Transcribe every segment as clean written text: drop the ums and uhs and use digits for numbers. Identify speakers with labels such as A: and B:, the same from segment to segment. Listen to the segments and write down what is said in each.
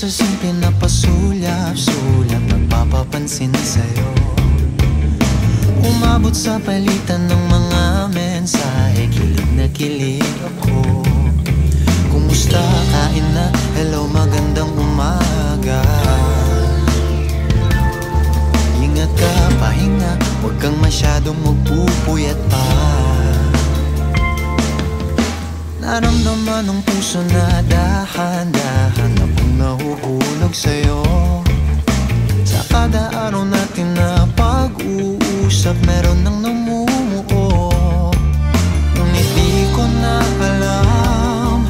A: sa simple na pasulyap-sulyap, nagpapapansin sa'yo. Umabot sa palitan ng mga mensahe, kilig na kilig ako. Kumusta, kain na, hello, magandang umaga. Ingat ka, pahinga, huwag kang masyadong magpupuyat pa. Naramdaman ng puso na dahan-dahan akong nahuhulog sa'yo. Sa kada araw natin na pag-uusap, meron nang namumuo. Ngunit di ko na alam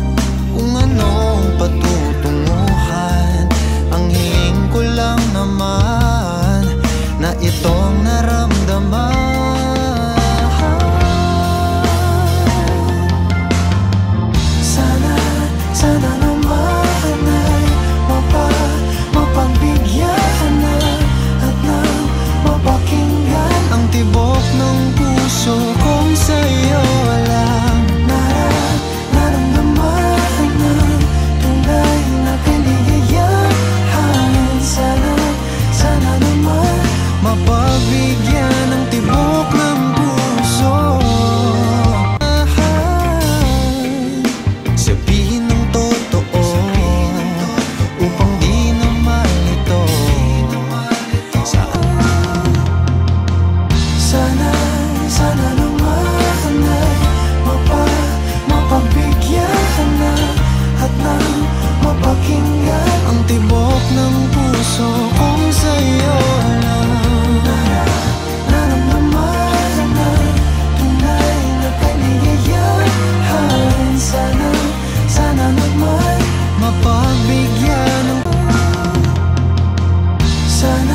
A: kung anong patutunguhan. Ang hiling ko lang naman na itong naramdaman. Sana naman ay mapagbigyan na at nang mapakinggan ang tibok ng puso kong sa'yo lang naramdaman ng tunay na kaligayahan. Sana naman mapagbigyan ang tibok ng puso. Sabihin ng totoo upang di na malito. Sana naman ay mapagbigyan na at nang mapakinggan ang tibok ng puso kung sa'yo lang naramdaman ng tunay na kaligayahan. Sana naman mapagbigyan ng sana